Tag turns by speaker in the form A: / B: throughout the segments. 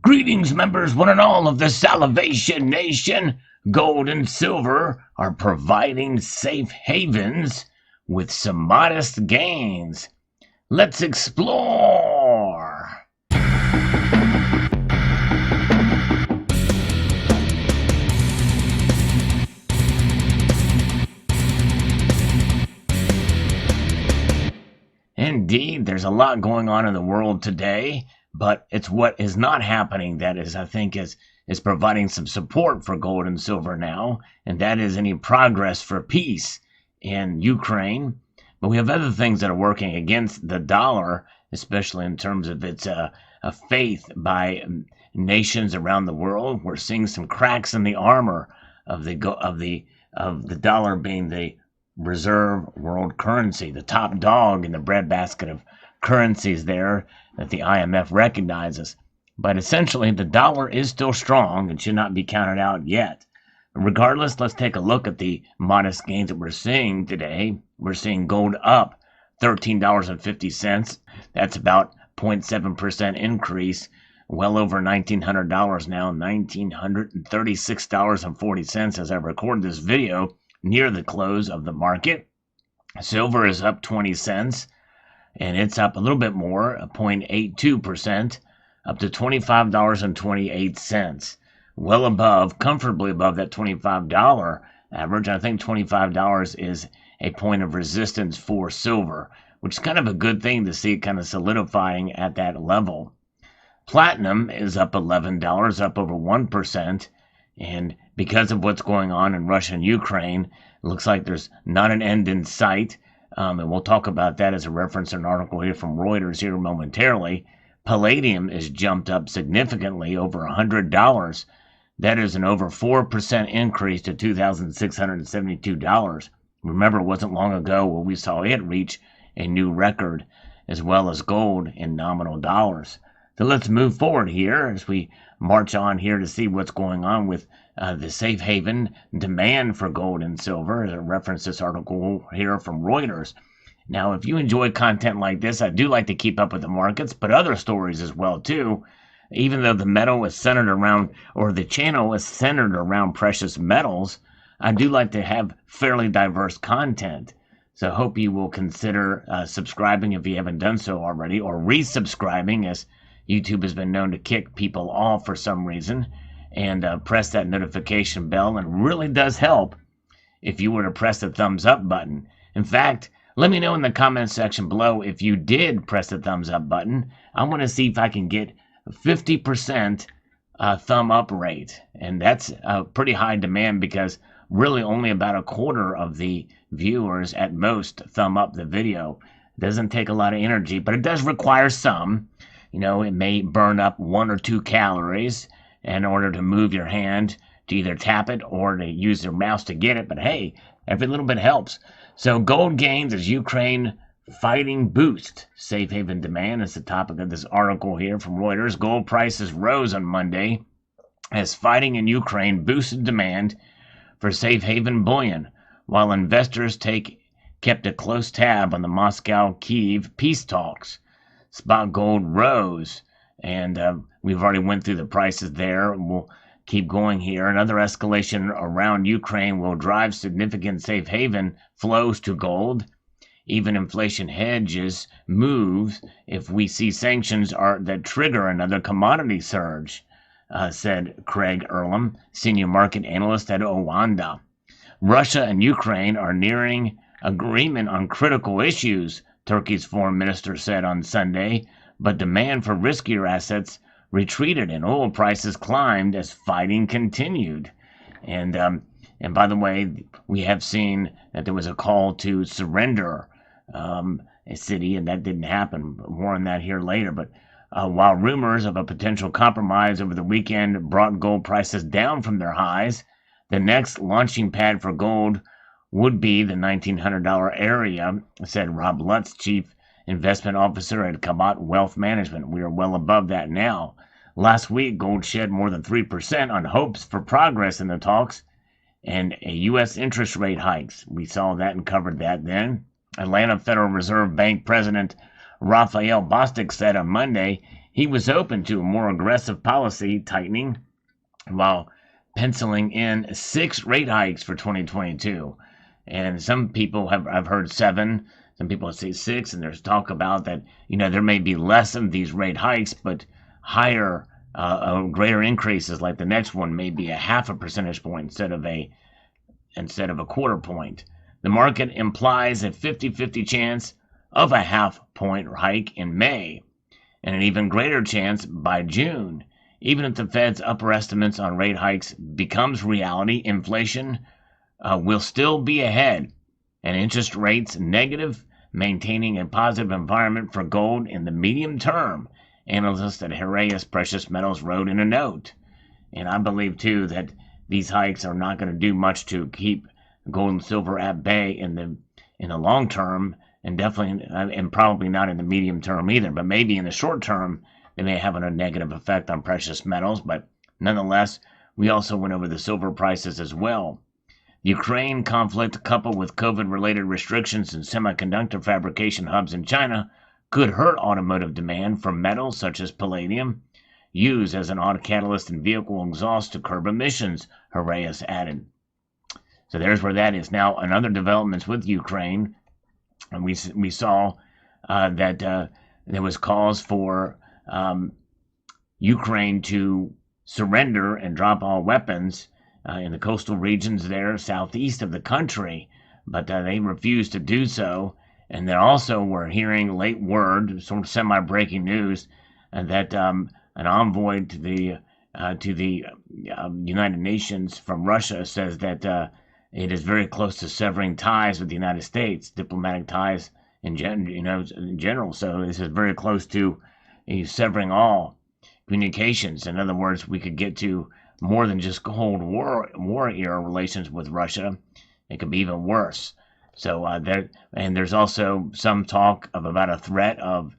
A: Greetings, members, one and all of the Salivation Nation. Gold and silver are providing safe havens with some modest gains. Let's explore. Indeed, there's a lot going on in the world today, but it's what is not happening that is, I think, is providing some support for gold and silver now, and that is any progress for peace in Ukraine. But we have other things that are working against the dollar, especially in terms of its faith by nations around the world. We're seeing some cracks in the armor of the dollar being the reserve world currency, the top dog in the breadbasket of currencies there that the IMF recognizes. But essentially, the dollar is still strong and should not be counted out yet. Regardless, let's take a look at the modest gains that we're seeing today. We're seeing gold up $13.50. That's about 0.7% increase, well over $1,900 now, $1,936.40 as I record this video, near the close of the market. Silver is up 20 cents, and it's up a little bit more, 0.82%, up to $25.28. Well above, comfortably above that $25 average. I think $25 is a point of resistance for silver, which is kind of a good thing to see it kind of solidifying at that level. Platinum is up $11, up over 1%. And because of what's going on in Russia and Ukraine, it looks like there's not an end in sight. And we'll talk about that as a reference in an article here from Reuters here momentarily. Palladium is jumped up significantly, over $100. That is an over 4% increase to $2,672. Remember, it wasn't long ago where we saw it reach a new record, as well as gold in nominal dollars. So let's move forward here as we march on here to see what's going on with the safe haven demand for gold and silver, as I reference this article here from Reuters. Now, if you enjoy content like this, I do like to keep up with the markets, but other stories as well, too. Even though the metal is centered around, or the channel is centered around precious metals, I do like to have fairly diverse content. So I hope you will consider subscribing if you haven't done so already, or resubscribing, as YouTube has been known to kick people off for some reason, and press that notification bell. And it really does help if you were to press the thumbs up button. In fact, let me know in the comment section below if you did press the thumbs up button. I want to see if I can get 50% thumb up rate. And that's a pretty high demand because really only about a quarter of the viewers at most thumb up the video. It doesn't take a lot of energy, but it does require some. You know, it may burn up 1 or 2 calories in order to move your hand to either tap it or to use your mouse to get it. But hey, every little bit helps. So gold gains as Ukraine fighting boost. Safe haven demand is the topic of this article here from Reuters. Gold prices rose on Monday as fighting in Ukraine boosted demand for safe haven bullion, while investors kept a close tab on the Moscow-Kyiv peace talks. Spot gold rose, and we've already went through the prices there. We'll keep going here. Another escalation around Ukraine will drive significant safe haven flows to gold. Even inflation hedges move if we see sanctions that trigger another commodity surge, said Craig Earlham, senior market analyst at Owanda. Russia and Ukraine are nearing agreement on critical issues, Turkey's foreign minister said on Sunday, but demand for riskier assets retreated and oil prices climbed as fighting continued. And by the way, we have seen that there was a call to surrender a city, and that didn't happen. More on that here later. But while rumors of a potential compromise over the weekend brought gold prices down from their highs, the next launching pad for gold would be the $1,900 area, said Rob Lutz, chief investment officer at Cabot Wealth Management. We are well above that now. Last week, gold shed more than 3% on hopes for progress in the talks and a U.S. interest rate hikes. We saw that and covered that then. Atlanta Federal Reserve Bank President Raphael Bostic said on Monday he was open to a more aggressive policy tightening while penciling in 6 rate hikes for 2022. And some people I've heard 7, some people say 6, and there's talk about that, there may be less of these rate hikes, but higher, greater increases, like the next one may be a half a percentage point instead of a quarter point. The market implies a 50-50 chance of a half point hike in May, and an even greater chance by June. Even if the Fed's upper estimates on rate hikes becomes reality, inflation will still be ahead, and interest rates negative, maintaining a positive environment for gold in the medium term, analysts at Heraeus Precious Metals wrote in a note. And I believe, too, that these hikes are not going to do much to keep gold and silver at bay in the long term, and definitely and probably not in the medium term either. But maybe in the short term, they may have a negative effect on precious metals. But nonetheless, we also went over the silver prices as well. The Ukraine conflict, coupled with COVID-related restrictions in semiconductor fabrication hubs in China, could hurt automotive demand for metals such as palladium, used as an auto catalyst in vehicle exhaust to curb emissions, Heraeus added. So there's where that is. Now, another developments with Ukraine, and we saw that there was calls for Ukraine to surrender and drop all weapons in the coastal regions there, southeast of the country, but they refused to do so. And then also we're hearing late word, sort of semi-breaking news, that an envoy to the United Nations from Russia says that it is very close to severing ties with the United States, diplomatic ties in general. So this is very close to severing all communications. In other words, we could get to more than just Cold War era relations with Russia. It could be even worse. So there's also some talk of about a threat of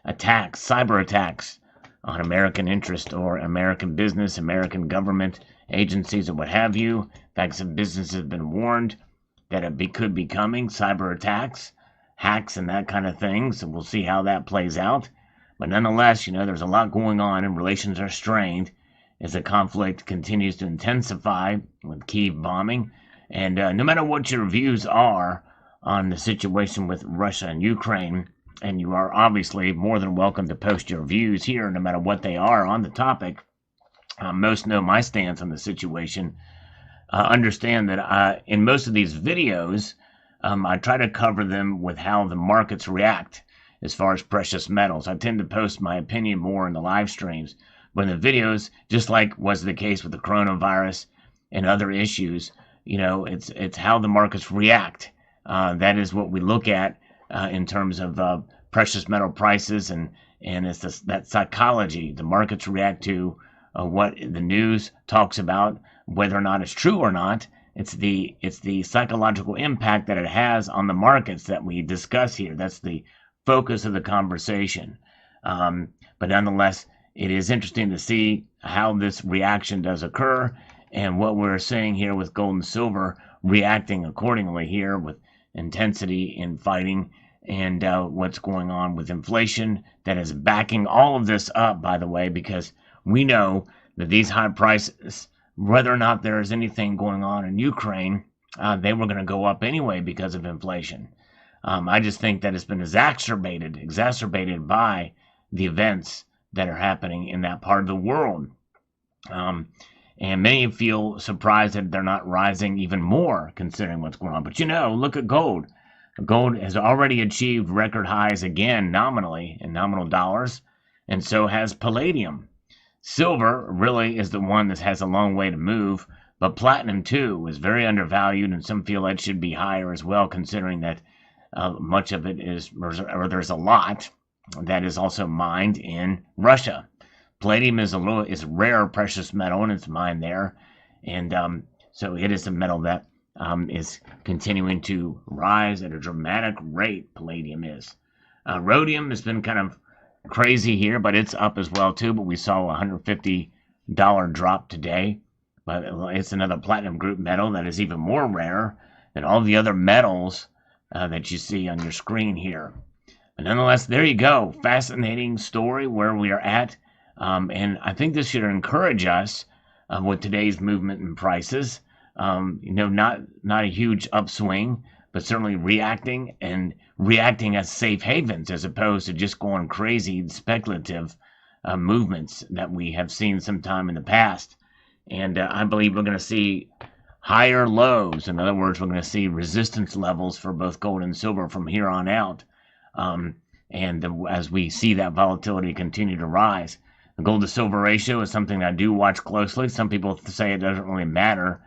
A: attacks, cyber attacks on American interest or American business, American government agencies, or what have you. In fact, some businesses have been warned that it could be coming, cyber attacks, hacks, and that kind of thing. So we'll see how that plays out. But nonetheless, there's a lot going on, and relations are strained as the conflict continues to intensify with Kyiv bombing. And no matter what your views are on the situation with Russia and Ukraine, and you are obviously more than welcome to post your views here, no matter what they are on the topic. Most know my stance on the situation. Understand that in most of these videos, I try to cover them with how the markets react as far as precious metals. I tend to post my opinion more in the live streams. But in the videos, just like was the case with the coronavirus and other issues, it's how the markets react. That is what we look at in terms of precious metal prices, and it's that psychology. The markets react to what the news talks about, whether or not it's true or not. It's the psychological impact that it has on the markets that we discuss here. That's the focus of the conversation. But nonetheless, it is interesting to see how this reaction does occur, and what we're seeing here with gold and silver reacting accordingly here with intensity in fighting, and what's going on with inflation that is backing all of this up, by the way, because we know that these high prices, whether or not there is anything going on in Ukraine, they were going to go up anyway because of inflation. I just think that it's been exacerbated by the events that are happening in that part of the world. And many feel surprised that they're not rising even more considering what's going on. But look at gold. Gold has already achieved record highs again nominally in nominal dollars, and so has palladium. Silver really is the one that has a long way to move, but platinum too is very undervalued, and some feel it should be higher as well, considering that much of it is, or there's a lot that is also mined in Russia. Palladium is a rare precious metal, and it's mined there, and so it is a metal that is continuing to rise at a dramatic rate. Palladium is. Rhodium has been kind of crazy here, but it's up as well too. But we saw a $150 drop today. But it's another platinum group metal that is even more rare than all the other metals that you see on your screen here. But nonetheless, there you go. Fascinating story where we are at. And I think this should encourage us with today's movement in prices. Not a huge upswing, but certainly reacting as safe havens as opposed to just going crazy and speculative movements that we have seen sometime in the past. And I believe we're going to see higher lows. In other words, we're going to see resistance levels for both gold and silver from here on out. As we see that volatility continue to rise, the gold to silver ratio is something I do watch closely. Some people say it doesn't really matter,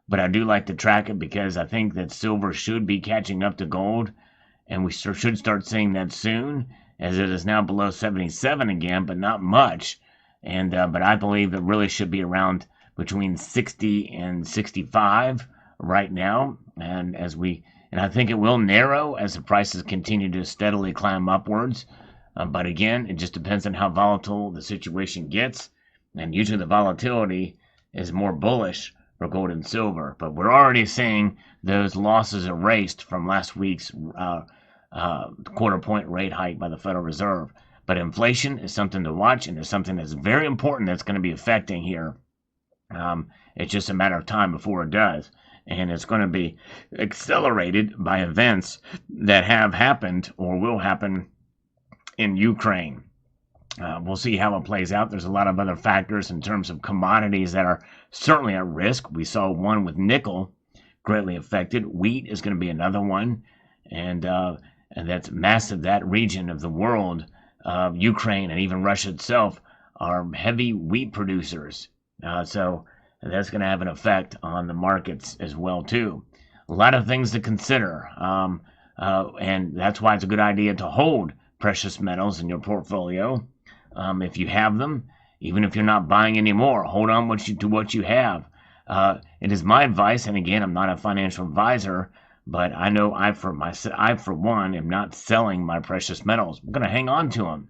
A: but I do like to track it because I think that silver should be catching up to gold, and we should start seeing that soon, as it is now below 77 again, but not much. But I believe it really should be around between 60 and 65 right now, and I think it will narrow as the prices continue to steadily climb upwards. But again, it just depends on how volatile the situation gets, and usually the volatility is more bullish for gold and silver. But we're already seeing those losses erased from last week's quarter point rate hike by the Federal Reserve. But inflation is something to watch, and it's something that's very important that's going to be affecting here. It's just a matter of time before it does. And it's going to be accelerated by events that have happened or will happen in Ukraine. We'll see how it plays out. There's a lot of other factors in terms of commodities that are certainly at risk. We saw one with nickel greatly affected. Wheat is going to be another one. And that's massive. That region of the world, Ukraine and even Russia itself, are heavy wheat producers. So that's going to have an effect on the markets as well, too. A lot of things to consider. And that's why it's a good idea to hold precious metals in your portfolio. If you have them, even if you're not buying any more, hold on to what you have. It is my advice, and again, I'm not a financial advisor, but I know I for one am not selling my precious metals. I'm going to hang on to them.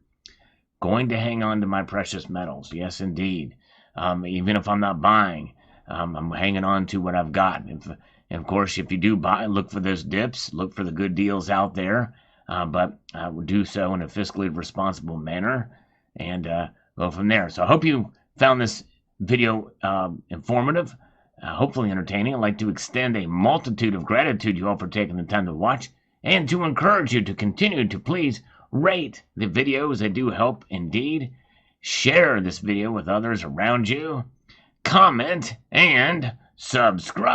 A: Going to hang on to my precious metals. Yes, indeed. Even if I'm not buying, I'm hanging on to what I've got. And of course, if you do buy, look for those dips, look for the good deals out there, but I will do so in a fiscally responsible manner and go from there. So I hope you found this video informative, hopefully entertaining. I'd like to extend a multitude of gratitude to you all for taking the time to watch, and to encourage you to continue to please rate the videos. They do help indeed. Share this video with others around you. Comment and subscribe.